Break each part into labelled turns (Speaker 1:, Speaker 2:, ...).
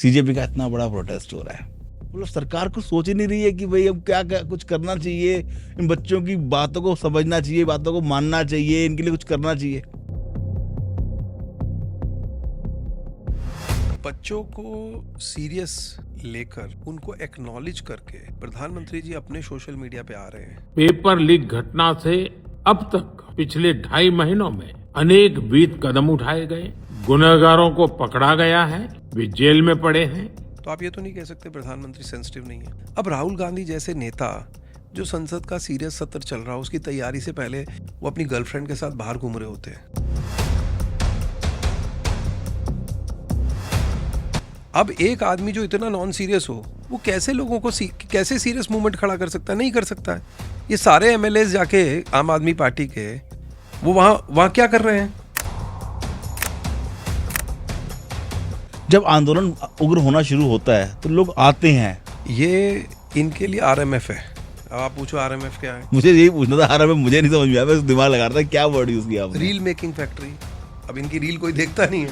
Speaker 1: CJP का इतना बड़ा प्रोटेस्ट हो रहा है। मतलब सरकार को सोच ही नहीं रही है कि भाई अब क्या क्या कुछ करना चाहिए, इन बच्चों की बातों को समझना चाहिए, बातों को मानना चाहिए, इनके लिए कुछ करना चाहिए।
Speaker 2: बच्चों को सीरियस लेकर उनको एक्नॉलेज करके प्रधानमंत्री जी अपने सोशल मीडिया पे आ रहे हैं।
Speaker 3: पेपर लीक घटना से अब तक पिछले 2.5 महीनों में अनेक विध कदम उठाए गए, गुनहगारों को पकड़ा गया है, वे जेल में पड़े हैं।
Speaker 2: तो आप ये तो नहीं कह सकते प्रधानमंत्री सेंसिटिव नहीं है। अब राहुल गांधी जैसे नेता जो संसद का सीरियस सत्र चल रहा है उसकी तैयारी से पहले वो अपनी गर्लफ्रेंड के साथ बाहर घूम रहे होते हैं। अब एक आदमी जो इतना नॉन सीरियस हो वो कैसे लोगों को कैसे सीरियस मूवमेंट खड़ा कर सकता है? नहीं कर सकता है। ये सारे एमएलए जाके आम आदमी पार्टी के वो वहां क्या कर रहे हैं?
Speaker 1: जब आंदोलन उग्र होना शुरू होता है तो लोग आते हैं।
Speaker 2: ये इनके लिए आरएमएफ है। अब आप पूछो आरएमएफ क्या है?
Speaker 1: मुझे यही पूछना था, आरएमएफ मुझे नहीं समझ में आया, मैं दिमाग लगा रहा था क्या वर्ड यूज किया आपने।
Speaker 2: Reel making factory. अब इनकी रील कोई देखता नहीं है।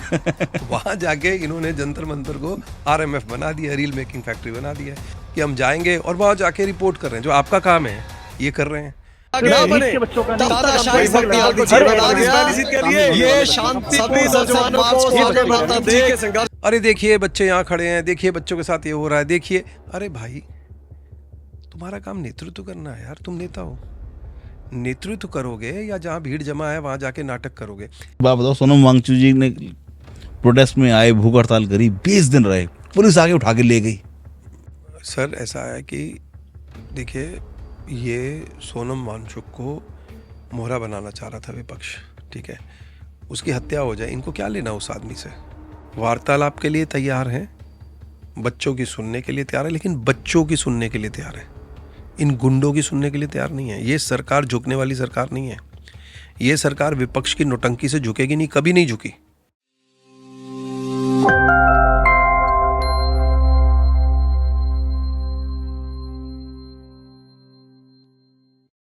Speaker 2: वहां जाके इन्होंने जंतर मंतर को आरएमएफ बना दिया, रील मेकिंग फैक्ट्री बना दिया कि हम जाएंगे और वहां जाके रिपोर्ट कर रहे हैं। जो आपका काम है ये कर रहे हैं। अरे देखिए बच्चे यहाँ खड़े हैं, देखिए बच्चों के साथ ये हो रहा है, देखिए। अरे भाई तुम्हारा काम नेतृत्व करना है यार, तुम नेता हो। नेतृत्व करोगे या जहाँ भीड़ जमा है वहां जाके नाटक करोगे?
Speaker 1: बात बताओ, सोनम वांगचुक जी ने प्रोटेस्ट में आए, भूख हड़ताल करी, 20 दिन रहे, पुलिस आके उठा के ले गई।
Speaker 2: सर ऐसा है कि देखिए ये सोनम वांगचुक को मोहरा बनाना चाह रहा था विपक्ष, ठीक है। उसकी हत्या हो जाए, इनको क्या लेना उस आदमी से? वार्तालाप के लिए तैयार हैं, बच्चों की सुनने के लिए तैयार है, लेकिन बच्चों की सुनने के लिए तैयार है, इन गुंडों की सुनने के लिए तैयार नहीं है। ये सरकार झुकने वाली सरकार नहीं है। ये सरकार विपक्ष की नौटंकी से झुकेगी नहीं, कभी नहीं झुकी।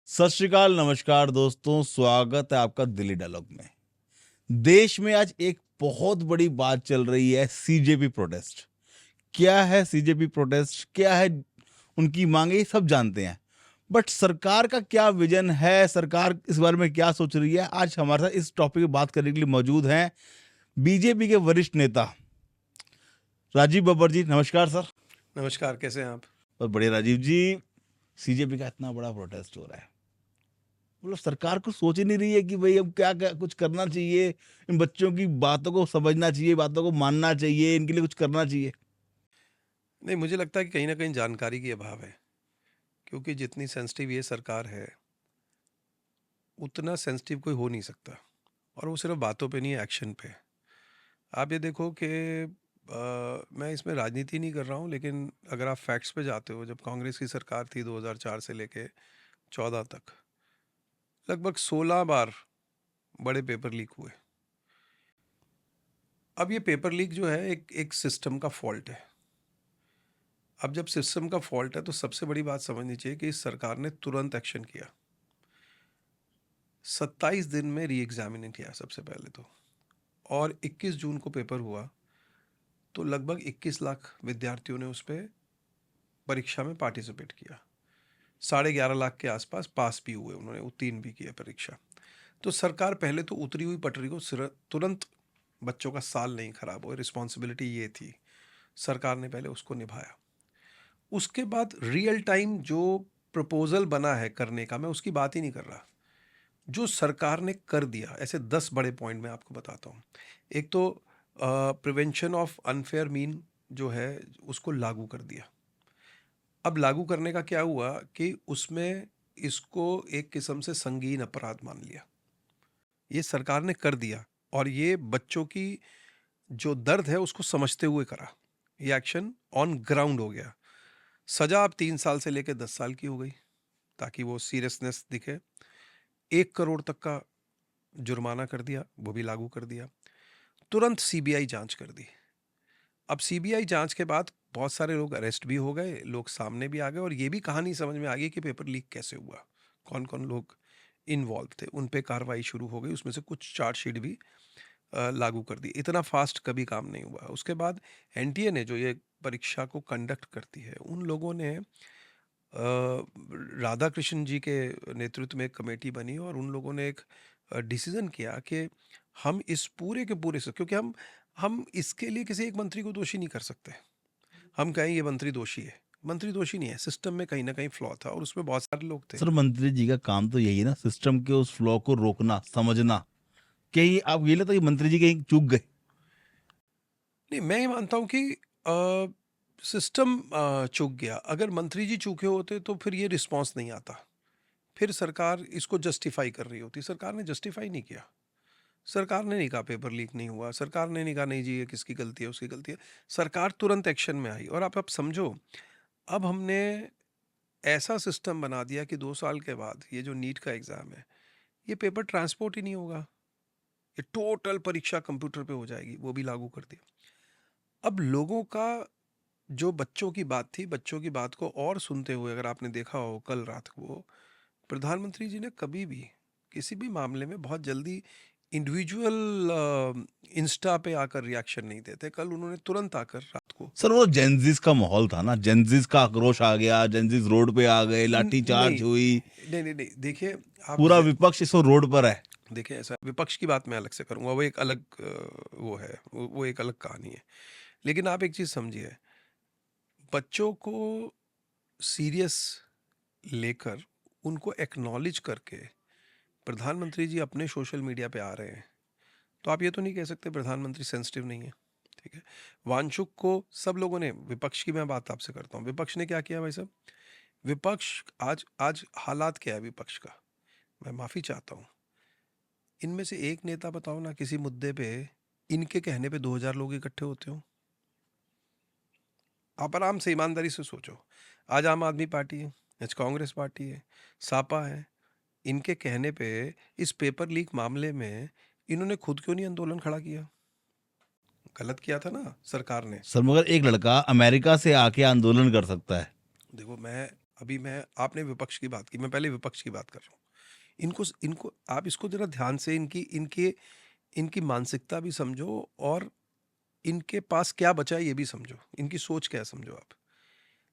Speaker 1: सत श्री अकाल, नमस्कार दोस्तों, स्वागत है आपका दिल्ली डायलॉग में। देश में आज एक बहुत बड़ी बात चल रही है, सीजेपी प्रोटेस्ट। क्या है सीजेपी प्रोटेस्ट, क्या है उनकी मांगे, सब जानते हैं। बट सरकार का क्या विजन है, सरकार इस बारे में क्या सोच रही है, आज हमारे साथ इस टॉपिक पे बात करने के लिए मौजूद हैं बीजेपी के वरिष्ठ नेता राजीव बब्बर जी। नमस्कार सर।
Speaker 2: नमस्कार, कैसे हैं आप?
Speaker 1: और बड़े राजीव जी, सीजेपी का इतना बड़ा प्रोटेस्ट हो रहा है, मतलब सरकार को सोच ही नहीं रही है कि भाई अब क्या क्या कुछ करना चाहिए, इन बच्चों की बातों को समझना चाहिए, बातों को मानना चाहिए, इनके लिए कुछ करना चाहिए।
Speaker 2: नहीं, मुझे लगता है कि कहीं ना कहीं जानकारी की अभाव है, क्योंकि जितनी सेंसिटिव ये सरकार है उतना सेंसिटिव कोई हो नहीं सकता, और वो सिर्फ बातों पे नहीं है, एक्शन पे। आप ये देखो कि मैं इसमें राजनीति नहीं कर रहा हूँ, लेकिन अगर आप फैक्ट्स पे जाते हो, जब कांग्रेस की सरकार थी 2004 से लेके 14 तक लगभग 16 बार बड़े पेपर लीक हुए। अब ये पेपर लीक जो है एक सिस्टम का फॉल्ट है। अब जब सिस्टम का फॉल्ट है तो सबसे बड़ी बात समझनी चाहिए कि इस सरकार ने तुरंत एक्शन किया। 27 दिन में री एग्जामिन किया सबसे पहले तो, और 21 जून को पेपर हुआ तो लगभग 21 लाख विद्यार्थियों ने उस पर परीक्षा में पार्टिसिपेट किया। 11.5 लाख के आसपास पास भी हुए, उन्होंने उत्तीर्ण भी किया परीक्षा। तो सरकार पहले तो उतरी हुई पटरी को तुरंत, बच्चों का साल नहीं खराब हो, रिस्पॉन्सिबिलिटी ये थी, सरकार ने पहले उसको निभाया। उसके बाद रियल टाइम जो प्रपोजल बना है करने का, मैं उसकी बात ही नहीं कर रहा, जो सरकार ने कर दिया, ऐसे 10 बड़े पॉइंट मैं आपको बताता हूँ। एक तो प्रिवेंशन ऑफ अनफेयर मीन जो है उसको लागू कर दिया। अब लागू करने का क्या हुआ कि उसमें इसको एक किस्म से संगीन अपराध मान लिया, ये सरकार ने कर दिया, और ये बच्चों की जो दर्द है उसको समझते हुए करा। ये एक्शन ऑन ग्राउंड हो गया। सजा अब 3 साल से लेकर 10 साल की हो गई, ताकि वो सीरियसनेस दिखे। 1 करोड़ तक का जुर्माना कर दिया, वो भी लागू कर दिया। तुरंत सीबीआई जांच कर दी। अब सीबीआई जांच के बाद बहुत सारे लोग अरेस्ट भी हो गए, लोग सामने भी आ गए, और ये भी कहानी समझ में आ गई कि पेपर लीक कैसे हुआ, कौन कौन लोग इन्वॉल्व थे, उन पे कार्रवाई शुरू हो गई। उसमें से कुछ चार्जशीट भी लागू कर दी। इतना फास्ट कभी काम नहीं हुआ। उसके बाद एनटीए ने जो ये परीक्षा को कंडक्ट करती है, उन लोगों ने राधा कृष्ण जी के नेतृत्व में एक कमेटी बनी और उन लोगों ने एक डिसीजन किया कि हम इस पूरे के पूरे से, क्योंकि हम इसके लिए किसी एक मंत्री को दोषी नहीं कर सकते। हम कहें ये मंत्री दोषी है, मंत्री दोषी नहीं है, सिस्टम में कहीं ना कहीं फ्लॉ था और उसमें बहुत सारे लोग थे।
Speaker 1: सर मंत्री जी का काम तो यही है ना, सिस्टम के उस फ्लॉ को रोकना, समझना। क्या ये आप ये लगता है कि मंत्री जी कहीं चूक गए?
Speaker 2: नहीं, मैं ये मानता हूँ कि सिस्टम चूक गया। अगर मंत्री जी चूके होते तो फिर ये रिस्पांस नहीं आता, फिर सरकार इसको जस्टिफाई कर रही होती। सरकार ने जस्टिफाई नहीं किया। सरकार ने नहीं कहा पेपर लीक नहीं हुआ, सरकार ने नहीं कहा नहीं जी ये किसकी गलती है, उसकी गलती है। सरकार तुरंत एक्शन में आई। और आप समझो, अब हमने ऐसा सिस्टम बना दिया कि 2 साल के बाद ये जो नीट का एग्ज़ाम है, ये पेपर ट्रांसपोर्ट ही नहीं होगा, ये टोटल परीक्षा कंप्यूटर पे हो जाएगी, वो भी लागू कर दिया। अब लोगों का जो बच्चों की बात थी, बच्चों की बात को और सुनते हुए, अगर आपने देखा हो कल रात को, प्रधानमंत्री जी ने कभी भी किसी भी मामले में बहुत जल्दी इंडिविजुअल इंस्टा पे आकर रिएक्शन नहीं देते। कल उन्होंने तुरंत आकर रात को
Speaker 1: सर वो जेंजिस का माहौल था ना, जेंजिस का आक्रोश आ गया, जेंजिस रोड पे आ गए, लाठीचार्ज
Speaker 2: नहीं
Speaker 1: हुई,
Speaker 2: नहीं नहीं नहीं, देखिए आप
Speaker 1: पूरा विपक्ष इस वक्त रोड पर है।
Speaker 2: देखिए, ऐसा विपक्ष की बात मैं अलग से करूंगा, वो एक अलग वो है, वो एक अलग कहानी है। लेकिन आप एक चीज़ समझिए, बच्चों को सीरियस लेकर उनको एक्नॉलेज करके प्रधानमंत्री जी अपने सोशल मीडिया पे आ रहे हैं, तो आप ये तो नहीं कह सकते प्रधानमंत्री सेंसिटिव नहीं है। ठीक है, वांशुक को सब लोगों ने, विपक्ष की मैं बात आपसे करता हूँ, विपक्ष ने क्या किया भाई साहब? विपक्ष आज आज हालात क्या है विपक्ष का, मैं माफ़ी चाहता हूँ, इनमें से एक नेता बताओ ना किसी मुद्दे पे इनके कहने पे 2000 लोग इकट्ठे होते हो। आप आराम से ईमानदारी से सोचो, आज आम आदमी पार्टी है, आज कांग्रेस पार्टी है, सापा है, इनके कहने पे इस पेपर लीक मामले में इन्होंने खुद क्यों नहीं आंदोलन खड़ा किया? गलत किया था ना सरकार ने।
Speaker 1: सर मगर एक लड़का अमेरिका से आके आंदोलन कर सकता है।
Speaker 2: देखो, मैं आपने विपक्ष की बात की, मैं पहले विपक्ष की बात कर रहा हूँ। इनको इनको आप इसको जरा ध्यान से इनकी इनके इनकी मानसिकता भी समझो और इनके पास क्या बचा है ये भी समझो, इनकी सोच क्या है समझो आप।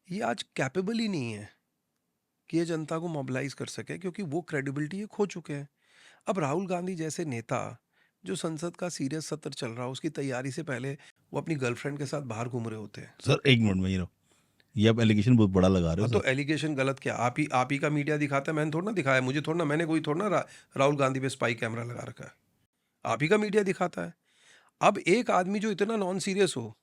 Speaker 2: ये आज कैपेबल ही नहीं है कि ये जनता को मोबिलाइज कर सके, क्योंकि वो क्रेडिबिलिटी ये खो चुके हैं। अब राहुल गांधी जैसे नेता, जो संसद का सीरियस सत्र चल रहा है उसकी तैयारी से पहले वो अपनी गर्लफ्रेंड के साथ बाहर घूम रहे होते हैं।
Speaker 1: सर एक मिनट में ये आप एलिगेशन बहुत बड़ा लगा रहे
Speaker 2: हाँ,
Speaker 1: हो
Speaker 2: तो
Speaker 1: सर।
Speaker 2: एलिगेशन गलत क्या? आप ही का मीडिया दिखाता है, मैंने थोड़ा ना दिखाया, मुझे थोड़ा ना, मैंने कोई थोड़ा ना राहुल गांधी पे स्पाई कैमरा लगा रखा है, आप ही का मीडिया दिखाता है। अब एक आदमी जो इतना नॉन सीरियस हो,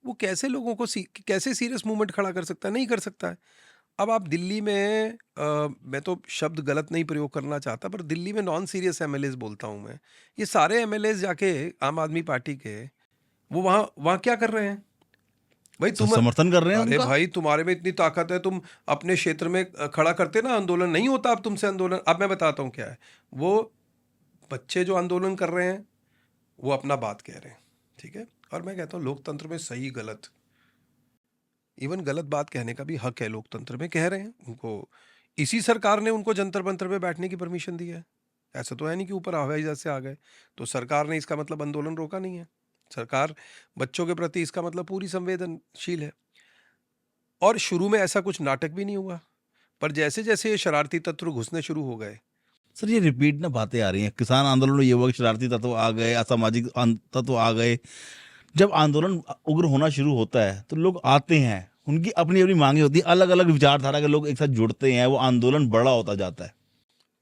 Speaker 2: वो कैसे लोगों को कैसे सीरियस मूवमेंट खड़ा कर सकता है? नहीं कर सकता है। अब आप दिल्ली में मैं तो शब्द गलत नहीं प्रयोग करना चाहता, पर दिल्ली में नॉन सीरियस एमएलएज बोलता हूँ मैं, ये सारे एमएलएज जाके आम आदमी पार्टी के, वो वहाँ वहाँ क्या कर रहे हैं भाई?
Speaker 1: सर समर्थन कर रहे हैं
Speaker 2: अरे
Speaker 1: उनका।
Speaker 2: भाई, तुम्हारे में इतनी ताकत है, तुम अपने क्षेत्र में खड़ा करते ना आंदोलन, नहीं होता अब तुमसे आंदोलन। अब मैं बताता हूँ क्या है। वो बच्चे जो आंदोलन कर रहे हैं वो अपना बात कह रहे हैं, ठीक है। और मैं कहता हूँ लोकतंत्र में सही गलत, इवन गलत बात कहने का भी हक है लोकतंत्र में, कह रहे हैं उनको। इसी सरकार ने उनको जंतर मंतर पे बैठने की परमिशन दी है, ऐसा तो है नहीं कि ऊपर हवाई जहाज से आ गए। तो सरकार ने इसका मतलब आंदोलन रोका नहीं है। सरकार बच्चों के प्रति इसका मतलब पूरी संवेदनशील है। और शुरू में ऐसा कुछ नाटक भी नहीं हुआ, पर जैसे जैसे ये शरारती तत्व घुसने शुरू हो गए,
Speaker 1: सर ये रिपीट ना बातें आ रही हैं, किसान आंदोलन में ये हुआ कि शरारती तत्व आ गए, असामाजिक तत्व आ गए। जब आंदोलन उग्र होना शुरू होता है तो लोग आते हैं, उनकी अपनी अपनी मांगे होती है, अलग अलग विचारधारा के लोग एक साथ जुड़ते हैं, वो आंदोलन बड़ा होता जाता है।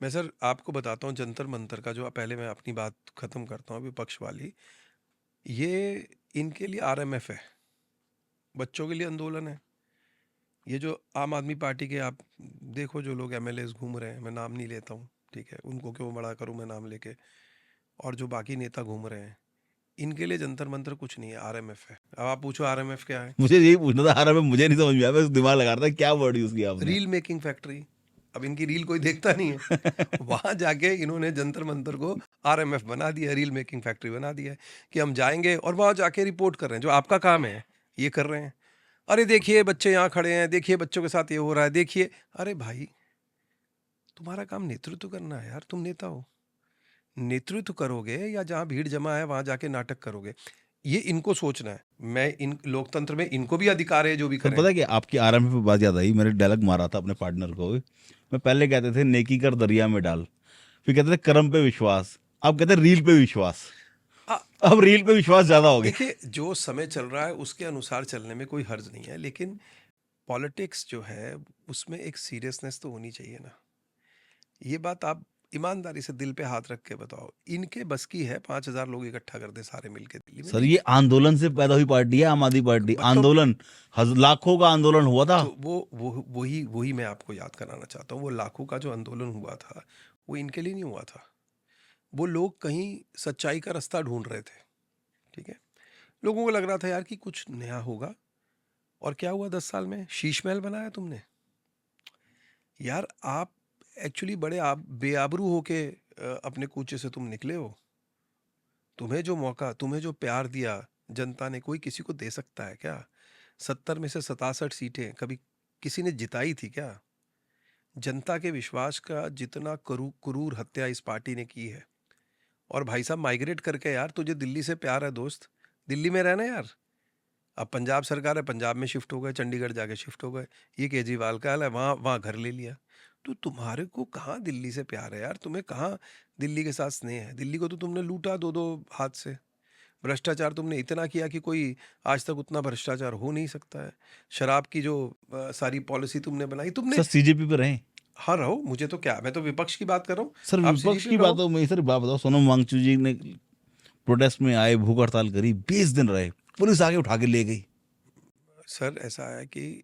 Speaker 2: मैं सर आपको बताता हूँ जंतर मंतर का, जो पहले मैं अपनी बात खत्म करता हूँ विपक्ष वाली, ये इनके लिए आरएमएफ है, बच्चों के लिए आंदोलन है। ये जो आम आदमी पार्टी के आप देखो जो लोग एमएलएज घूम रहे हैं, मैं नाम नहीं लेता हूँ, ठीक है, उनको क्यों बड़ा करूँ मैं नाम लेके, और जो बाकी नेता घूम रहे हैं, इनके लिए जंतर मंतर कुछ नहीं है, आरएमएफ है। अब आप पूछो आरएमएफ क्या है?
Speaker 1: मुझे यही पूछना था, हर में मुझे नहीं समझ में आया, मैं दिमाग लगा रहा था क्या वर्ड यूज किया आपने।
Speaker 2: Reel making factory. अब इनकी रील कोई देखता नहीं है वहां जाके इन्होंने जंतर मंतर को आरएमएफ बना दिया, रील मेकिंग फैक्ट्री बना दिया है कि हम जाएंगे और वहां जाके रिपोर्ट कर रहे हैं, जो आपका काम है ये कर रहे हैं। अरे देखिए बच्चे यहाँ खड़े हैं, देखिए बच्चों के साथ ये हो रहा है, देखिए। अरे भाई, तुम्हारा काम नेतृत्व करना है यार, तुम नेता हो। नेतृत्व करोगे या जहाँ भीड़ जमा है वहां जाके नाटक करोगे, ये इनको सोचना है। मैं इन लोकतंत्र में इनको भी अधिकार है जो भी
Speaker 1: सर
Speaker 2: करें।
Speaker 1: पता है कि आपकी आरएमपी पे बात याद आई, मैंने डायलॉग मारा था अपने पार्टनर को। मैं पहले कहते थे नेकी कर दरिया में डाल, फिर कहते थे कर्म पे विश्वास, अब कहते हैं रील पे विश्वास।
Speaker 2: आ,
Speaker 1: अब रील पे विश्वास ज्यादा हो गया।
Speaker 2: देखिए, जो समय चल रहा है उसके अनुसार चलने में कोई हर्ज नहीं है, लेकिन पॉलिटिक्स जो है उसमें एक सीरियसनेस तो होनी चाहिए ना। ये बात आप ईमानदारी से दिल पे हाथ रख के बताओ, इनके बस की है 5,000 लोग इकट्ठा कर दे सारे मिलके दिल्ली में?
Speaker 1: सर
Speaker 2: नहीं
Speaker 1: ये
Speaker 2: है।
Speaker 1: आंदोलन से पैदा हुई पार्टी है आम आदमी पार्टी।
Speaker 2: तो
Speaker 1: आंदोलन लाखों का आंदोलन हुआ था।
Speaker 2: तो वही मैं आपको याद कराना चाहता हूँ। वो लाखों का जो आंदोलन हुआ था वो इनके लिए नहीं हुआ था। वो लोग कहीं सच्चाई का रास्ता ढूंढ रहे थे, ठीक है। लोगों को लग रहा था यार कि कुछ नया होगा। और क्या हुआ 10 साल में? शीश महल बनाया तुमने। यार आप एक्चुअली बड़े आप बेआबरू होके अपने कूचे से तुम निकले हो। तुम्हें जो मौका, तुम्हें जो प्यार दिया जनता ने, कोई किसी को दे सकता है क्या? 70 में से 67 सीटें कभी किसी ने जिताई थी क्या? जनता के विश्वास का जितना क्रूर हत्या इस पार्टी ने की है। और भाई साहब माइग्रेट करके, यार तुझे दिल्ली से प्यार है दोस्त, दिल्ली में रहना यार। अब पंजाब सरकार है, पंजाब में शिफ्ट हो गए, चंडीगढ़ जाके शिफ्ट हो गए। ये केजरीवाल का हाल है, वहाँ वहाँ घर ले लिया। तो तुम्हारे को कहाँ दिल्ली से प्यार है यार? तुम्हें कहाँ दिल्ली के साथ स्नेह है? दिल्ली को तो तुमने लूटा दो दो हाथ से। भ्रष्टाचार तुमने इतना किया कि कोई आज तक उतना भ्रष्टाचार हो नहीं सकता है। शराब की जो सारी पॉलिसी तुमने बनाई तुमने।
Speaker 1: सर सीजेपी पे रहे।
Speaker 2: हाँ रहो, मुझे तो क्या, मैं तो विपक्ष की बात कर रहा हूँ।
Speaker 1: सर
Speaker 2: आप
Speaker 1: विपक्ष
Speaker 2: सीजीपी
Speaker 1: की
Speaker 2: में रहो।
Speaker 1: बातों में सर बात बताओ, सोनम वांगचू जी ने प्रोटेस्ट में आए, भूख हड़ताल करी, 20 दिन रहे, पुलिस आके उठा के ले गई।
Speaker 2: सर ऐसा है कि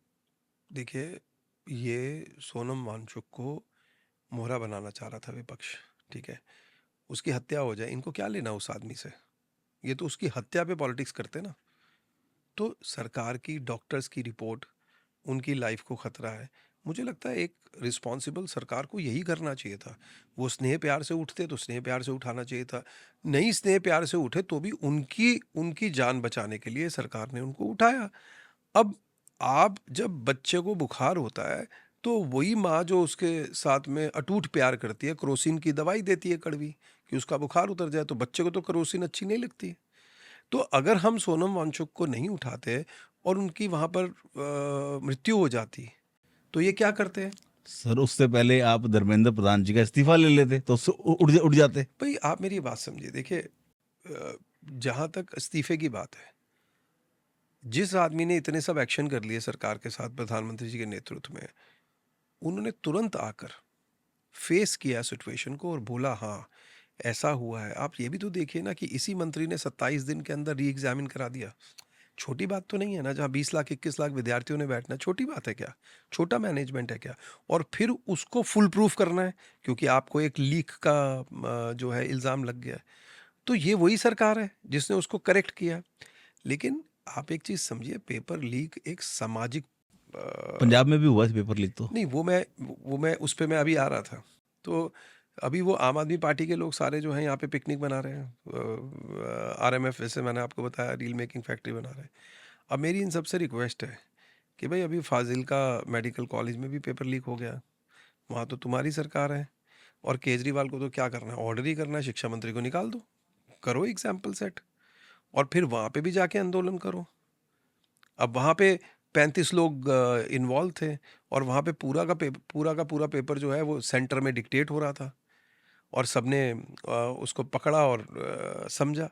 Speaker 2: देखिए, ये सोनम वांगचुक को मोहरा बनाना चाह रहा था विपक्ष, ठीक है। उसकी हत्या हो जाए, इनको क्या लेना उस आदमी से? ये तो उसकी हत्या पे पॉलिटिक्स करते ना। तो सरकार की, डॉक्टर्स की रिपोर्ट, उनकी लाइफ को खतरा है। मुझे लगता है एक रिस्पॉन्सिबल सरकार को यही करना चाहिए था। वो स्नेह प्यार से उठते तो स्नेह प्यार से उठाना चाहिए था। नहीं स्नेह प्यार से उठे तो भी उनकी उनकी जान बचाने के लिए सरकार ने उनको उठाया। अब आप जब बच्चे को बुखार होता है तो वही माँ जो उसके साथ में अटूट प्यार करती है, क्रोसिन की दवाई देती है कड़वी कि उसका बुखार उतर जाए। तो बच्चे को तो क्रोसिन अच्छी नहीं लगती। तो अगर हम सोनम वांगचुक को नहीं उठाते और उनकी वहाँ पर मृत्यु हो जाती, तो ये क्या करते हैं?
Speaker 1: सर उससे पहले आप धर्मेंद्र प्रधान जी का इस्तीफा ले लेते तो उससे उड़ जाते।
Speaker 2: भाई आप मेरी बात समझिए, देखिए जहाँ तक इस्तीफे की बात है, जिस आदमी ने इतने सब एक्शन कर लिए सरकार के साथ प्रधानमंत्री जी के नेतृत्व में, उन्होंने तुरंत आकर फेस किया सिचुएशन को और बोला हाँ ऐसा हुआ है। आप ये भी तो देखिए ना कि इसी मंत्री ने 27 दिन के अंदर री एग्जामिन करा दिया। छोटी बात तो नहीं है ना, जहाँ 20 लाख 21 लाख विद्यार्थियों ने बैठना, छोटी बात है क्या? छोटा मैनेजमेंट है क्या? और फिर उसको फुल प्रूफ करना है क्योंकि आपको एक लीक का जो है इल्ज़ाम लग गया है। तो ये वही सरकार है जिसने उसको करेक्ट किया। लेकिन आप एक चीज़ समझिए, पेपर लीक एक सामाजिक
Speaker 1: पंजाब में भी हुआ पेपर लीक तो।
Speaker 2: नहीं, वो मैं उस पे मैं अभी आ रहा था। तो अभी वो आम आदमी पार्टी के लोग सारे जो हैं यहाँ पे पिकनिक बना रहे हैं। आरएमएफ, वैसे मैंने आपको बताया, रील मेकिंग फैक्ट्री बना रहे हैं। अब मेरी इन सबसे रिक्वेस्ट है कि भाई अभी फाजिल्का मेडिकल कॉलेज में भी पेपर लीक हो गया। वहाँ तो तुम्हारी सरकार है और केजरीवाल को तो क्या करना है, ऑर्डर ही करना है, शिक्षा मंत्री को निकाल दो, करो एग्जाम्पल सेट और फिर वहाँ पे भी जाके आंदोलन करो। अब वहाँ पे 35 लोग इन्वॉल्व थे और वहाँ पे पूरा पेपर जो है वो सेंटर में डिक्टेट हो रहा था और सबने उसको पकड़ा और समझा।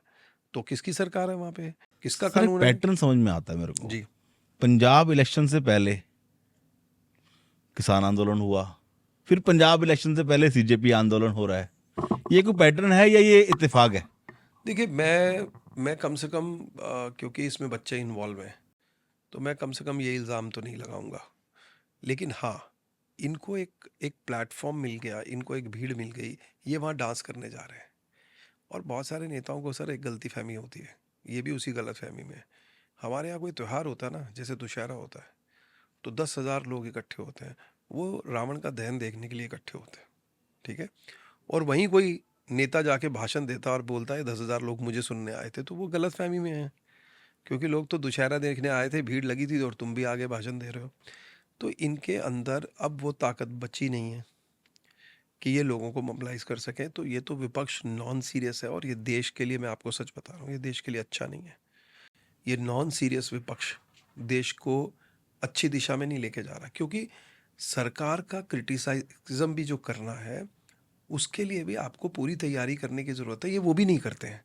Speaker 2: तो किसकी सरकार है वहाँ पे? किसका
Speaker 1: सर एक
Speaker 2: कानून है?
Speaker 1: पैटर्न समझ में आता है मेरे को।
Speaker 2: जी।
Speaker 1: पंजाब इलेक्शन से पहले किसान आंदोलन हुआ, फिर पंजाब इलेक्शन से पहले सीजेपी आंदोलन हो रहा है। ये कोई पैटर्न है या ये इत्तेफाक है?
Speaker 2: देखिए, मैं कम से कम क्योंकि इसमें बच्चे इन्वॉल्व हैं तो मैं कम से कम ये इल्ज़ाम तो नहीं लगाऊंगा। लेकिन हाँ, इनको एक एक प्लेटफॉर्म मिल गया, इनको एक भीड़ मिल गई, ये वहाँ डांस करने जा रहे हैं। और बहुत सारे नेताओं को सर एक गलती फहमी होती है, ये भी उसी गलत फहमी में है। हमारे यहाँ कोई त्यौहार होता है ना, जैसे दुशहरा होता है, तो 10,000 लोग इकट्ठे होते हैं, वो रावण का दहन देखने के लिए इकट्ठे होते हैं, ठीक है। और वहीं कोई नेता जाके भाषण देता और बोलता है 10,000 लोग मुझे सुनने आए थे, तो वो गलत फहमी में है क्योंकि लोग तो दुशहरा देखने आए थे, भीड़ लगी थी और तुम भी आगे भाषण दे रहे हो। तो इनके अंदर अब वो ताकत बची नहीं है कि ये लोगों को मोबिलाइज कर सकें, तो ये तो विपक्ष नॉन सीरियस है। और ये देश के लिए, मैं आपको सच बता रहा हूँ, ये देश के लिए अच्छा नहीं है। ये नॉन सीरियस विपक्ष देश को अच्छी दिशा में नहीं लेके जा रहा, क्योंकि सरकार का क्रिटिसाइज्म भी जो करना है उसके लिए भी आपको पूरी तैयारी करने की ज़रूरत है। ये वो भी नहीं करते हैं।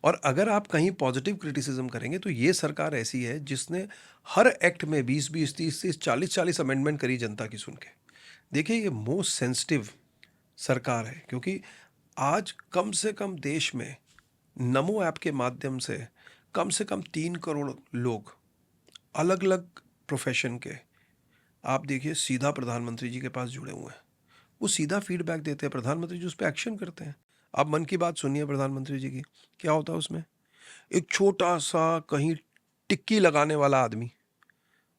Speaker 2: और अगर आप कहीं पॉजिटिव क्रिटिसिज्म करेंगे तो ये सरकार ऐसी है जिसने हर एक्ट में 20-20, 30-30, 40-40 अमेंडमेंट करी जनता की सुन के। देखिए, ये मोस्ट सेंसिटिव सरकार है, क्योंकि आज कम से कम देश में नमो ऐप के माध्यम से कम 3 करोड़ लोग अलग अलग प्रोफेशन के, आप देखिए, सीधा प्रधानमंत्री जी के पास जुड़े हुए हैं। वो सीधा फीडबैक देते हैं, प्रधानमंत्री जी उस पर एक्शन करते हैं। आप मन की बात सुनिए प्रधानमंत्री जी की, क्या होता है उसमें। एक छोटा सा कहीं टिक्की लगाने वाला आदमी,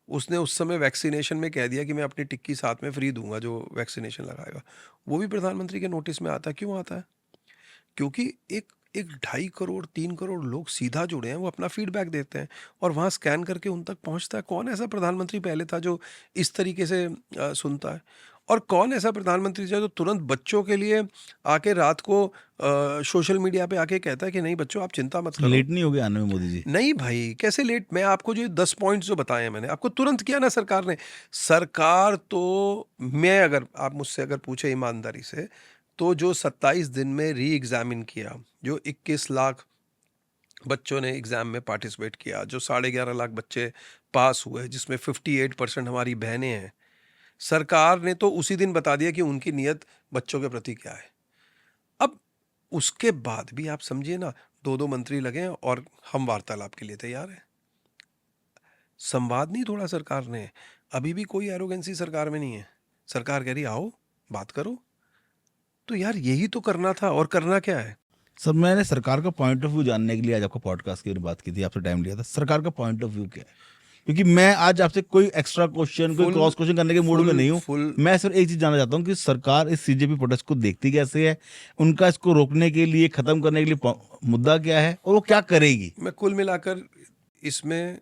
Speaker 2: उसने उस समय वैक्सीनेशन में कह दिया कि मैं अपनी टिक्की साथ में फ्री दूंगा जो वैक्सीनेशन लगाएगा, वो भी प्रधानमंत्री के नोटिस में आता है। क्यों आता है? क्योंकि एक एक 2.5 करोड़ 3 करोड़ लोग सीधा जुड़े हैं, वो अपना फीडबैक देते हैं और वहाँ स्कैन करके उन तक पहुँचता है। कौन ऐसा प्रधानमंत्री पहले था जो इस तरीके से सुनता है? और कौन ऐसा प्रधानमंत्री था जो तुरंत बच्चों के लिए आके रात को सोशल मीडिया पे आके कहता है कि नहीं बच्चों आप चिंता मत करो।
Speaker 1: लेट नहीं हो गया आने में मोदी जी?
Speaker 2: नहीं भाई, कैसे लेट? मैं आपको जो 10 पॉइंट्स जो बताए हैं मैंने आपको, तुरंत किया ना सरकार ने। सरकार तो, मैं अगर आप मुझसे अगर पूछे ईमानदारी से, तो जो 27 दिन में री एग्जामिन किया, जो 21 लाख बच्चों ने एग्जाम में पार्टिसिपेट किया, जो 11.5 लाख बच्चे पास हुए, जिसमें 58% हमारी बहनें हैं, सरकार ने तो उसी दिन बता दिया कि उनकी नीयत बच्चों के प्रति क्या है। अब उसके बाद भी आप समझिए ना, 2-2 मंत्री लगे और हम वार्तालाप के लिए तैयार हैं। संवाद नहीं थोड़ा सरकार ने, अभी भी कोई एरोगेंसी सरकार में नहीं है। सरकार कह रही आओ बात करो, तो यार यही तो करना था। और करना क्या है?
Speaker 1: सर, मैंने सरकार का पॉइंट ऑफ व्यू जानने के लिए आज आपको पॉडकास्ट की बात की थी, आपसे टाइम लिया था। सरकार का पॉइंट ऑफ व्यू क्या है? क्योंकि मैं आज आपसे कोई एक्स्ट्रा क्वेश्चन, कोई
Speaker 2: Full-
Speaker 1: क्रॉस क्वेश्चन करने के मूड में
Speaker 2: full-
Speaker 1: नहीं हूँ।
Speaker 2: full-
Speaker 1: मैं सिर्फ एक चीज जानना चाहता हूँ कि सरकार इस सीजेपी प्रोटेस्ट को देखती कैसे है, उनका इसको रोकने के लिए, खत्म करने के लिए मुद्दा क्या है, और वो क्या करेगी?
Speaker 2: मैं कुल मिलाकर इसमें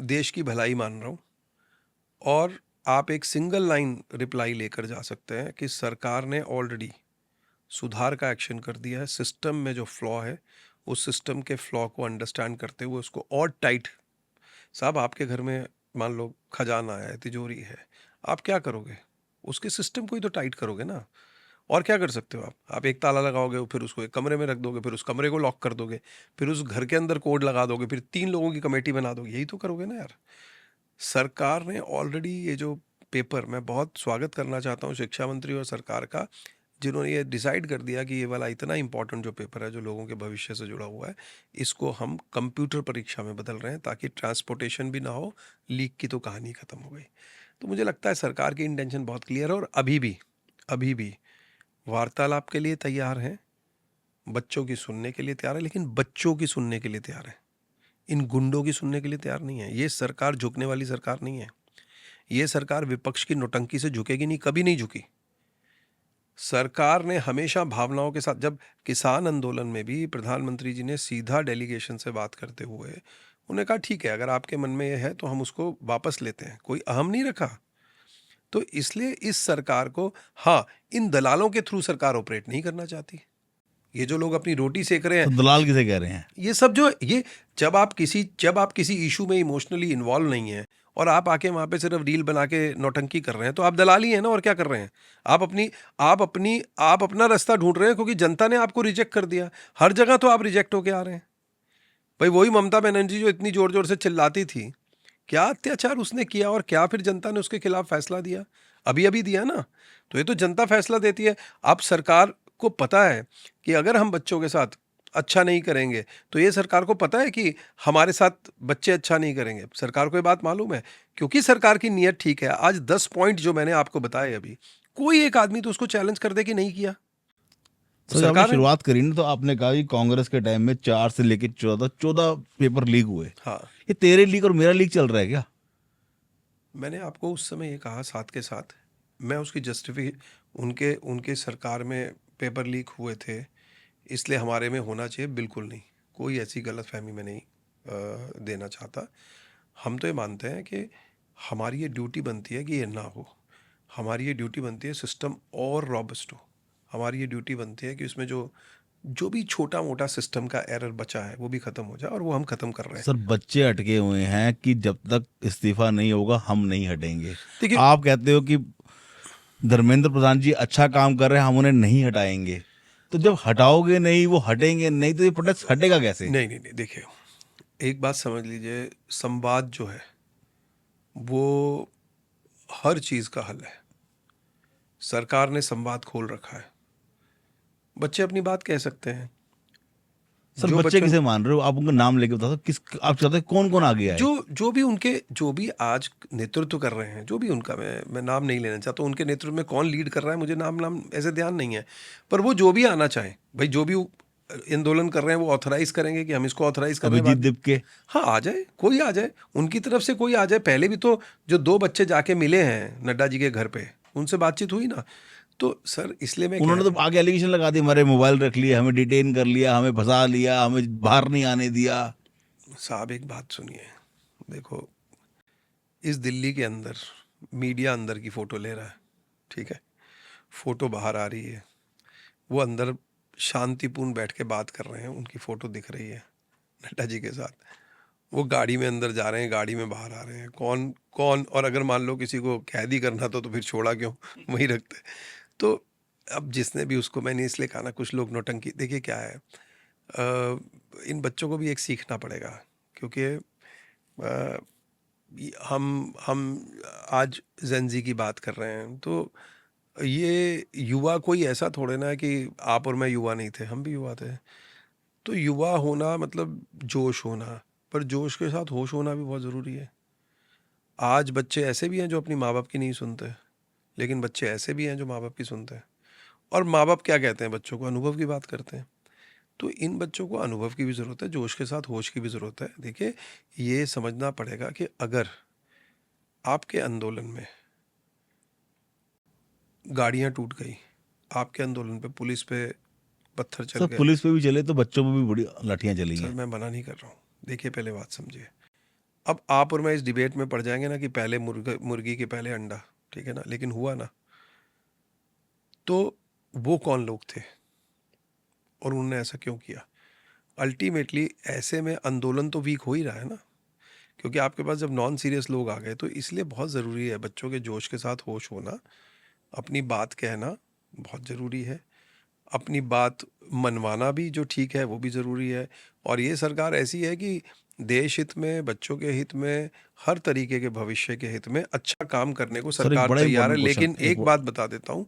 Speaker 2: देश की भलाई मान रहा हूँ। और आप एक सिंगल लाइन रिप्लाई लेकर जा सकते हैं कि सरकार ने ऑलरेडी सुधार का एक्शन कर दिया है। सिस्टम में जो फ्लॉ है, उस सिस्टम के फ्लॉ को अंडरस्टैंड करते हुए उसको और टाइट। साहब, आपके घर में मान लो खजाना है, तिजोरी है, आप क्या करोगे? उसके सिस्टम को ही तो टाइट करोगे ना। और क्या कर सकते हो आप एक ताला लगाओगे, फिर उसको एक कमरे में रख दोगे, फिर उस कमरे को लॉक कर दोगे, फिर उस घर के अंदर कोड लगा दोगे, फिर 3 लोगों की कमेटी बना दोगे। यही तो करोगे ना यार। सरकार ने ऑलरेडी ये जो पेपर, मैं बहुत स्वागत करना चाहता हूँ शिक्षा मंत्री और सरकार का, जिन्होंने ये डिसाइड कर दिया कि ये वाला इतना इंपॉर्टेंट जो पेपर है, जो लोगों के भविष्य से जुड़ा हुआ है, इसको हम कंप्यूटर परीक्षा में बदल रहे हैं, ताकि ट्रांसपोर्टेशन भी ना हो, लीक की तो कहानी खत्म हो गई। तो मुझे लगता है सरकार की इंटेंशन बहुत क्लियर है और अभी भी वार्तालाप के लिए तैयार हैं, बच्चों की सुनने के लिए तैयार है, लेकिन बच्चों की सुनने के लिए तैयार है, इन गुंडों की सुनने के लिए तैयार नहीं है। ये सरकार झुकने वाली सरकार नहीं है। ये सरकार विपक्ष की नौटंकी से झुकेगी नहीं, कभी नहीं झुकी। सरकार ने हमेशा भावनाओं के साथ, जब किसान आंदोलन में भी प्रधानमंत्री जी ने सीधा डेलीगेशन से बात करते हुए उन्होंने कहा ठीक है, अगर आपके मन में ये है तो हम उसको वापस लेते हैं, कोई अहम नहीं रखा। तो इसलिए इस सरकार को, हाँ, इन दलालों के थ्रू सरकार ऑपरेट नहीं करना चाहती। ये जो लोग अपनी रोटी सेक रहे
Speaker 1: तो
Speaker 2: हैं,
Speaker 1: दलाल किसे कह रहे हैं?
Speaker 2: ये सब जो ये, जब आप किसी इशू में इमोशनली इन्वॉल्व नहीं है और आप आके वहाँ पे सिर्फ रील बना के नौटंकी कर रहे हैं, तो आप दलाल ही हैं ना। और क्या कर रहे हैं? आप अपना रास्ता ढूंढ रहे हैं, क्योंकि जनता ने आपको रिजेक्ट कर दिया। हर जगह तो आप रिजेक्ट होके आ रहे हैं। भाई वही ममता बनर्जी जो इतनी जोर जोर से चिल्लाती थी, क्या अत्याचार उसने किया और क्या फिर जनता ने उसके खिलाफ फैसला दिया? अभी दिया ना। तो ये तो जनता फैसला देती है। अब सरकार को पता है कि अगर हम बच्चों के साथ अच्छा नहीं करेंगे, तो ये सरकार को पता है कि हमारे साथ बच्चे अच्छा नहीं करेंगे। सरकार को ये बात मालूम है, क्योंकि सरकार की नीयत ठीक है। आज 10 पॉइंट जो मैंने आपको बताए, अभी कोई एक आदमी तो उसको चैलेंज कर दे कि नहीं किया।
Speaker 1: सर, जब आपने शुरुआत करी ना, तो आपने कहा कि कांग्रेस के टाइम में 4 से लेकर 14 पेपर लीक हुए।
Speaker 2: हाँ,
Speaker 1: ये तेरे लीक और मेरा लीक चल रहा है क्या?
Speaker 2: मैंने आपको उस समय ये कहा, साथ के साथ मैं उसकी उनके सरकार में पेपर लीक हुए थे इसलिए हमारे में होना चाहिए, बिल्कुल नहीं। कोई ऐसी गलतफहमी में नहीं देना चाहता। हम तो ये मानते हैं कि हमारी ये ड्यूटी बनती है कि ये ना हो। हमारी ये ड्यूटी बनती है सिस्टम और रॉबस्ट हो। हमारी ये ड्यूटी बनती है कि उसमें जो जो भी छोटा मोटा सिस्टम का एरर बचा है वो भी खत्म हो जाए, और वो हम खत्म कर रहे हैं।
Speaker 1: सर बच्चे अटके हुए हैं कि जब तक इस्तीफा नहीं होगा हम नहीं हटेंगे।
Speaker 2: देखिए,
Speaker 1: आप कहते हो कि धर्मेंद्र प्रधान जी अच्छा काम कर रहे हैं, हम उन्हें नहीं हटाएंगे। तो जब हटाओगे नहीं, वो हटेंगे नहीं, तो ये प्रोटेस्ट हटेगा कैसे?
Speaker 2: नहीं नहीं नहीं, देखिए, एक बात समझ लीजिए, संवाद जो है वो हर चीज का हल है। सरकार ने संवाद खोल रखा है, बच्चे अपनी बात कह सकते हैं।
Speaker 1: सर
Speaker 2: जो
Speaker 1: बच्चे
Speaker 2: बच्चों
Speaker 1: किसे मान रहे हो आप? उनका नाम लेके बता दो, किस आप चाहते हैं कौन कौन आगे आए?
Speaker 2: जो भी आज नेतृत्व कर रहे हैं, जो भी उनका, मैं नाम नहीं लेना चाहता, उनके नेतृत्व में कौन लीड कर रहा है मुझे नाम ऐसे ध्यान नहीं है, पर वो जो भी आना चाहे भाई, जो भी आंदोलन कर रहे हैं वो ऑथराइज करेंगे कि हम इसको ऑथराइज कर रहे हैं
Speaker 1: अभिजीत
Speaker 2: बाद में।
Speaker 1: दिपके।
Speaker 2: हाँ, आ जाए, कोई आ जाए, उनकी तरफ से कोई आ जाए। पहले भी तो जो 2 बच्चे जाके मिले हैं नड्डा जी के घर पे, उनसे बातचीत हुई ना। तो सर इसलिए मैं कह
Speaker 1: उन्होंने तो आगे एलिगेशन लगा दी, हमारे मोबाइल रख लिया, हमें डिटेन कर लिया, हमें फंसा लिया, हमें बाहर नहीं आने दिया।
Speaker 2: साहब एक बात सुनिए, देखो, इस दिल्ली के अंदर मीडिया अंदर की फोटो ले रहा है, ठीक है, फोटो बाहर आ रही है, वो अंदर शांतिपूर्ण बैठ के बात कर रहे हैं, उनकी फोटो दिख रही है नड्डा जी के साथ। वो गाड़ी में अंदर जा रहे हैं, गाड़ी में बाहर आ रहे हैं, कौन कौन। और अगर मान लो किसी को कैद ही करना तो फिर छोड़ा क्यों, वहीं रखते। तो अब जिसने भी उसको, मैंने इसलिए कहा ना, कुछ लोग नौटंकी, देखिए क्या है, इन बच्चों को भी एक सीखना पड़ेगा, क्योंकि हम आज जेनजी की बात कर रहे हैं, तो ये युवा कोई ऐसा थोड़े ना है कि आप और मैं युवा नहीं थे, हम भी युवा थे। तो युवा होना मतलब जोश होना, पर जोश के साथ होश होना भी बहुत ज़रूरी है। आज बच्चे ऐसे भी हैं जो अपनी माँ बाप की नहीं सुनते, लेकिन बच्चे ऐसे भी हैं जो माँ बाप की सुनते हैं। और माँ बाप क्या कहते हैं बच्चों को? अनुभव की बात करते हैं। तो इन बच्चों को अनुभव की भी ज़रूरत है, जोश के साथ होश की भी ज़रूरत है। देखिए, ये समझना पड़ेगा कि अगर आपके आंदोलन में गाड़ियां टूट गई, आपके आंदोलन पे पुलिस पे पत्थर चल
Speaker 1: सर
Speaker 2: गए।
Speaker 1: पुलिस पे भी चले तो बच्चों पे भी बड़ी लाठियां चली
Speaker 2: सर
Speaker 1: हैं।
Speaker 2: मैं मना नहीं कर रहा हूँ, देखिए पहले बात समझिए। अब आप और मैं इस डिबेट में पड़ जाएंगे ना कि पहले मुर्गी के पहले अंडा, ठीक है ना, लेकिन हुआ ना। तो वो कौन लोग थे और उन्होंने ऐसा क्यों किया? अल्टीमेटली ऐसे में आंदोलन तो वीक हो ही रहा है ना, क्योंकि आपके पास जब नॉन सीरियस लोग आ गए। तो इसलिए बहुत ज़रूरी है बच्चों के जोश के साथ होश होना, अपनी बात कहना बहुत ज़रूरी है, अपनी बात मनवाना भी जो ठीक है वो भी ज़रूरी है। और ये सरकार ऐसी है कि देश हित में, बच्चों के हित में, हर तरीके के भविष्य के हित में अच्छा काम करने को
Speaker 1: सर एक
Speaker 2: सरकार
Speaker 1: बड़ा
Speaker 2: तैयार है।
Speaker 1: इंपॉर्टेंट क्वेश्चन,
Speaker 2: लेकिन एक बात बता देता हूँ,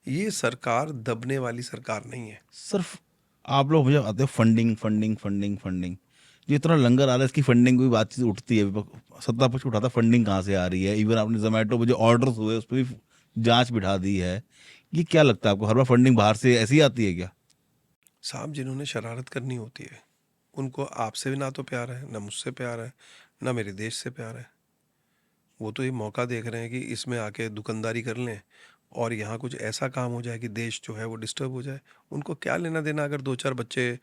Speaker 2: ये सरकार दबने वाली सरकार नहीं है।
Speaker 1: सिर्फ आप लोग मुझे आते हो फंडिंग फंडिंग फंडिंग फंडिंग, जो इतना लंगर आ रहा है इसकी फंडिंग की बातचीत उठती है, सत्ता पक्ष उठाता फंडिंग कहाँ से आ रही है। इवन आपने जोमेटो पे जो ऑर्डर्स हुए उस पर भी जांच बिठा दी है। ये क्या लगता है आपको, हर बार फंडिंग बाहर से ऐसी आती है क्या?
Speaker 2: साहब जिन्होंने शरारत करनी होती है उनको आपसे भी ना तो प्यार है, ना मुझसे प्यार है, ना मेरे देश से प्यार है। वो तो ये मौका देख रहे हैं कि इसमें आके दुकानदारी कर लें और यहाँ कुछ ऐसा काम हो जाए कि देश जो है वो डिस्टर्ब हो जाए। उनको क्या लेना देना अगर 2-4 बच्चे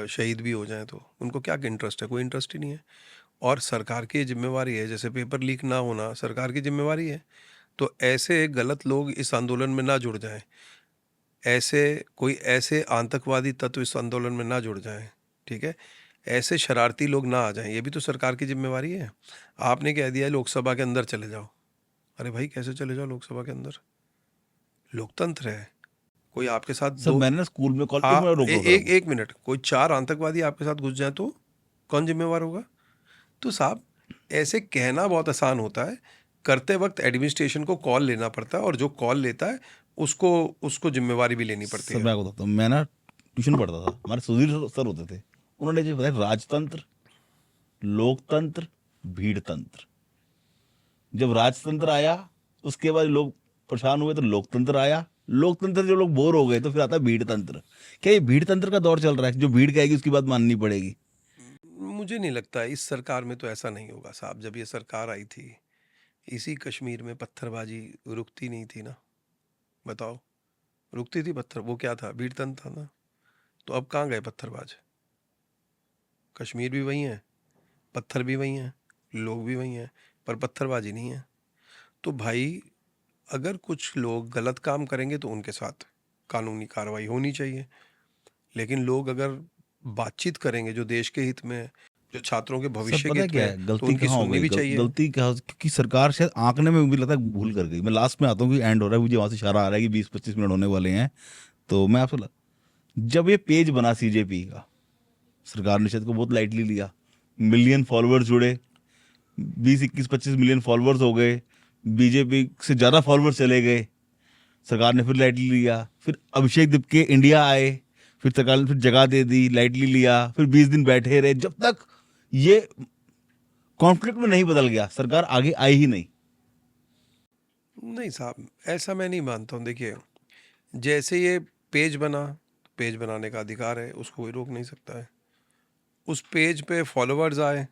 Speaker 2: शहीद भी हो जाएं, तो उनको क्या इंटरेस्ट है? कोई इंटरेस्ट ही नहीं है। और सरकार की जिम्मेवारी है, जैसे पेपर लीक ना होना सरकार की जिम्मेवारी है। तो ऐसे गलत लोग इस आंदोलन में ना जुड़ जाएं, ऐसे आतंकवादी तत्व इस आंदोलन में ना जुड़ जाएं, ठीक है, ऐसे शरारती लोग ना आ जाएं, ये भी तो सरकार की जिम्मेवारी है। आपने कह दिया है लोकसभा के अंदर चले जाओ। अरे भाई कैसे चले जाओ लोकसभा के अंदर? लोकतंत्र है। कोई आपके साथ
Speaker 1: सर
Speaker 2: दो
Speaker 1: मैंने ना स्कूल में कॉल, एक
Speaker 2: आ,
Speaker 1: मिनट रोक
Speaker 2: ए,
Speaker 1: रहा
Speaker 2: एक
Speaker 1: हूँ।
Speaker 2: एक मिनट, कोई 4 आतंकवादी आपके साथ घुस जाए तो कौन जिम्मेवार होगा? तो साहब ऐसे कहना बहुत आसान होता है, करते वक्त एडमिनिस्ट्रेशन को कॉल लेना पड़ता है, और जो कॉल लेता है उसको उसको जिम्मेवारी भी लेनी पड़ती
Speaker 1: सर
Speaker 2: है।
Speaker 1: मैं आपको बताता हूँ, मैं ना ट्यूशन पढ़ता था, हमारे सुधीर सर होते थे। उन्होंने जो बताया, राजतंत्र, लोकतंत्र, भीड़तंत्र। जब राजतंत्र आया उसके बाद लोग परेशान हुए तो लोकतंत्र आया, लोकतंत्र से जो लोग बोर हो गए तो फिर आता है भीड़तंत्र। क्या ये भीड़तंत्र का दौर चल रहा है, जो भीड़ कहेगी उसकी बात माननी पड़ेगी?
Speaker 2: मुझे नहीं लगता इस सरकार में तो ऐसा नहीं होगा साहब। जब ये सरकार आई थी, इसी कश्मीर में पत्थरबाजी रुकती नहीं थी ना, बताओ, रुकती थी पत्थर? वो क्या था? भीड़तंत्र था ना। तो अब कहाँ गए पत्थरबाज? कश्मीर भी वही है, पत्थर भी वही हैं, लोग भी वही हैं, पर पत्थरबाजी नहीं है। तो भाई अगर कुछ लोग गलत काम करेंगे तो उनके साथ, कानूनी कार्रवाई होनी चाहिए। लेकिन लोग अगर बातचीत करेंगे जो देश के हित में है, जो छात्रों के
Speaker 1: सर
Speaker 2: भविष्य के
Speaker 1: पता है
Speaker 2: हित में
Speaker 1: क्या
Speaker 2: है,
Speaker 1: है,
Speaker 2: तो
Speaker 1: गलती
Speaker 2: उनकी
Speaker 1: कहाँ हो
Speaker 2: सुननी
Speaker 1: गई?
Speaker 2: भी चाहिए।
Speaker 1: गलती क्या क्योंकि सरकार शायद आंकने में मुझे लगता है भूल कर गई। मैं लास्ट में आता हूँ कि एंड हो रहा है, मुझे वहां से इशारा आ रहा है कि 20-25 मिनट होने वाले हैं। तो मैं आपसे जब ये पेज बना सीजेपी का, सरकार ने शायद को बहुत लाइटली लिया। मिलियन फॉलोअर्स जुड़े, 20-21-25 मिलियन फॉलोअर्स हो गए, बीजेपी से ज़्यादा फॉलोअर्स चले गए, सरकार ने फिर लाइटली लिया। फिर अभिषेक दीप इंडिया आए, फिर सरकार ने फिर जगह दे दी, लाइटली लिया, फिर 20 दिन बैठे रहे। जब तक ये कॉन्फ्लिक्ट में नहीं बदल गया, सरकार आगे आई ही नहीं।
Speaker 2: नहीं साहब, ऐसा मैं नहीं मानता हूँ। देखिए, जैसे ये पेज बना, पेज बनाने का अधिकार है, उसको कोई रोक नहीं सकता है। उस पेज पे फॉलोअर्स आए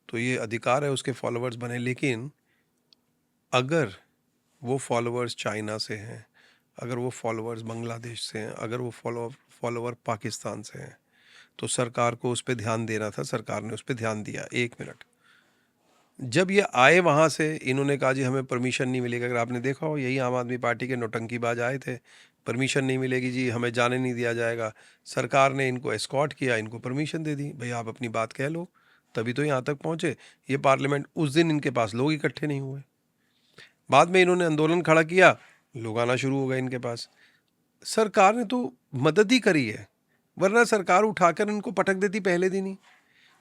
Speaker 2: तो ये अधिकार है उसके फॉलोअर्स बने। लेकिन अगर वो फॉलोअर्स चाइना से हैं, अगर वो फॉलोअर्स बांग्लादेश से हैं, अगर वो फॉलोअर पाकिस्तान से हैं, तो सरकार को उस पर ध्यान देना था। सरकार ने उस पर ध्यान दिया। 1 मिनट, जब ये आए वहाँ से, इन्होंने कहा जी हमें परमिशन नहीं मिलेगी। अगर आपने देखा हो, यही आम आदमी पार्टी के नौटंकीबाज आए थे, परमिशन नहीं मिलेगी जी, हमें जाने नहीं दिया जाएगा। सरकार ने इनको एस्कॉर्ट किया, इनको परमिशन दे दी। भाई आप अपनी बात कह लो, तभी तो यहाँ तक पहुँचे। ये पार्लियामेंट, उस दिन इनके पास लोग इकट्ठे नहीं हुए। बाद में इन्होंने आंदोलन खड़ा किया, लोग आना शुरू हो गए इनके पास। सरकार ने तो मदद ही करी है, वरना सरकार उठाकर इनको पटक देती पहले दिन ही।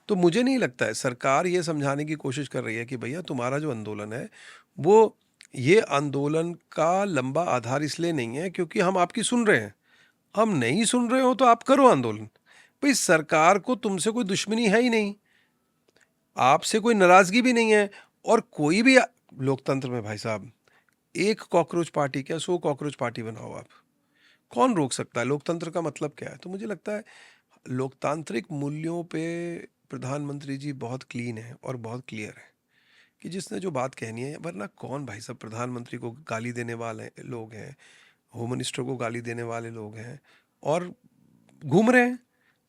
Speaker 2: तो मुझे नहीं लगता है, सरकार ये समझाने की कोशिश कर रही है कि भैया तुम्हारा जो आंदोलन है, वो ये आंदोलन का लंबा आधार इसलिए नहीं है क्योंकि हम आपकी सुन रहे हैं। हम नहीं सुन रहे हो तो आप करो आंदोलन। भाई सरकार को तुमसे कोई दुश्मनी है ही नहीं, आपसे कोई नाराजगी भी नहीं है। और कोई भी लोकतंत्र में भाई साहब, एक कॉकरोच पार्टी क्या 100 कॉकरोच पार्टी बनाओ आप, कौन रोक सकता है? लोकतंत्र का मतलब क्या है? तो मुझे लगता है लोकतांत्रिक मूल्यों पे प्रधानमंत्री जी बहुत क्लीन है और बहुत क्लियर है कि जिसने जो बात कहनी है। वरना कौन भाई साहब प्रधानमंत्री को गाली देने वाले लोग हैं, होम मिनिस्टर को गाली देने वाले लोग हैं और घूम रहे हैं।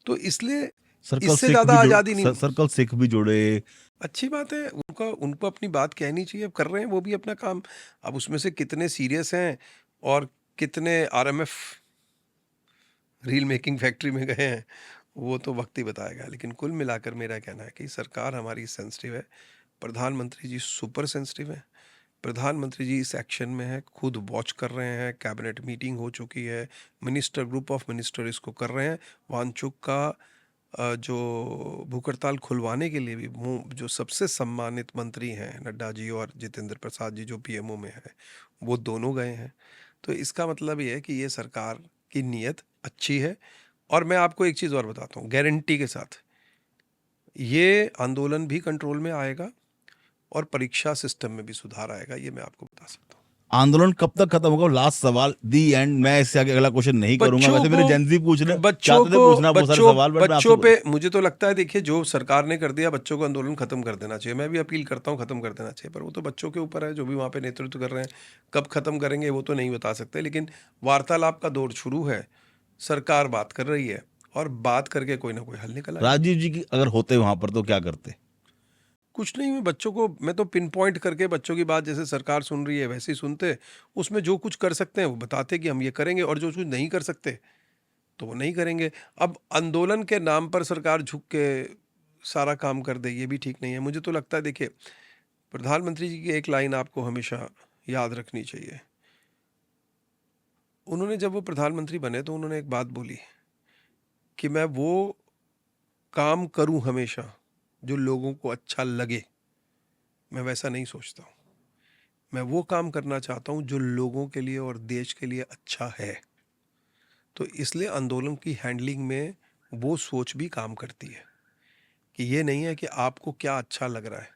Speaker 2: तो इसलिए
Speaker 1: सर्कल
Speaker 2: इससे
Speaker 1: सिख
Speaker 2: ज़्यादा
Speaker 1: भी
Speaker 2: आज़ादी नहीं।
Speaker 1: सर्कल सिख भी जुड़े।
Speaker 2: अच्छी बात है, उनको अपनी बात कहनी चाहिए, अब कर रहे हैं वो भी अपना काम। अब उसमें से कितने सीरियस हैं और कितने आरएमएफ रील मेकिंग फैक्ट्री में गए हैं, वो तो वक्त ही बताएगा। लेकिन कुल मिलाकर मेरा कहना है कि सरकार हमारी सेंसिटिव है, प्रधानमंत्री जी सुपर सेंसिटिव है। प्रधानमंत्री जी इस एक्शन में है, खुद वॉच कर रहे हैं, कैबिनेट मीटिंग हो चुकी है, मिनिस्टर, ग्रुप ऑफ मिनिस्टर इसको कर रहे हैं। वांचुक का जो भूख हड़ताल खुलवाने के लिए भी जो सबसे सम्मानित मंत्री हैं नड्डा जी और जितेंद्र प्रसाद जी जो पीएमओ में हैं, वो दोनों गए हैं। तो इसका मतलब ये है कि ये सरकार की नीयत अच्छी है। और मैं आपको एक चीज़ और बताता हूँ, गारंटी के साथ ये आंदोलन भी कंट्रोल में आएगा और परीक्षा सिस्टम में भी सुधार आएगा, ये मैं आपको बता सकता हूँ।
Speaker 1: आंदोलन कब तक खत्म होगा? लास्ट सवाल, दी एंड। मैं इससे आगे अगला क्वेश्चन नहीं करूंगा। वैसे मेरे जेनजी पूछ रहे, चाहते थे पूछना बहुत सारे सवाल, बट मैं
Speaker 2: बच्चों
Speaker 1: आपसे
Speaker 2: पे मुझे तो लगता है, देखिए जो सरकार ने कर दिया, बच्चों को आंदोलन खत्म कर देना चाहिए। मैं भी अपील करता हूँ खत्म कर देना चाहिए, पर वो तो बच्चों के ऊपर है जो भी वहाँ पे नेतृत्व कर रहे हैं। कब खत्म करेंगे वो तो नहीं बता सकते, लेकिन वार्तालाप का दौर शुरू है, सरकार बात कर रही है और बात करके कोई ना कोई हल निकल आएगा।
Speaker 1: राजीव जी की अगर होते वहां पर तो क्या करते?
Speaker 2: कुछ नहीं, मैं तो पिन पॉइंट करके बच्चों की बात जैसे सरकार सुन रही है वैसे ही सुनते, उसमें जो कुछ कर सकते हैं वो बताते कि हम ये करेंगे, और जो कुछ नहीं कर सकते तो वो नहीं करेंगे। अब आंदोलन के नाम पर सरकार झुक के सारा काम कर दे, ये भी ठीक नहीं है। मुझे तो लगता है, देखिए प्रधानमंत्री जी की एक लाइन आपको हमेशा याद रखनी चाहिए। उन्होंने जब वो प्रधानमंत्री बने तो उन्होंने एक बात बोली कि मैं वो काम करूं हमेशा जो लोगों को अच्छा लगे। मैं वैसा नहीं सोचता हूँ, मैं वो काम करना चाहता हूँ जो लोगों के लिए और देश के लिए अच्छा है। तो इसलिए आंदोलन की हैंडलिंग में वो सोच भी काम करती है कि ये नहीं है कि आपको क्या अच्छा लग रहा है,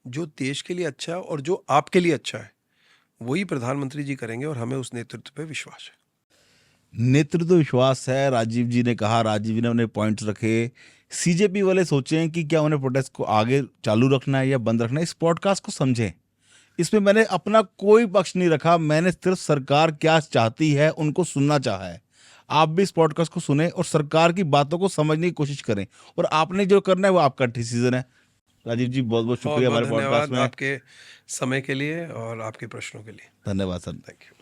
Speaker 2: जो देश के लिए अच्छा है और जो आपके लिए अच्छा है वही प्रधानमंत्री जी करेंगे, और हमें उस नेतृत्व पे विश्वास है।
Speaker 1: नेतृत्व विश्वास है, राजीव जी ने कहा। राजीव जी ने अपने पॉइंट्स रखे। सीजेपी वाले सोचें कि क्या उन्हें प्रोटेस्ट को आगे चालू रखना है या बंद रखना है। इस पॉडकास्ट को समझें, इसमें मैंने अपना कोई पक्ष नहीं रखा। मैंने सिर्फ सरकार क्या चाहती है उनको सुनना चाहा है। आप भी इस पॉडकास्ट को सुने और सरकार की बातों को समझने की कोशिश करें, और आपने जो करना है वो आपका डिसीजन है। राजीव जी बहुत बहुत शुक्रिया
Speaker 2: बहुत
Speaker 1: हमारे पॉडकास्ट
Speaker 2: धन्यवाद
Speaker 1: में।
Speaker 2: आपके समय के लिए और आपके प्रश्नों के लिए।
Speaker 1: धन्यवाद सर।
Speaker 2: Thank you.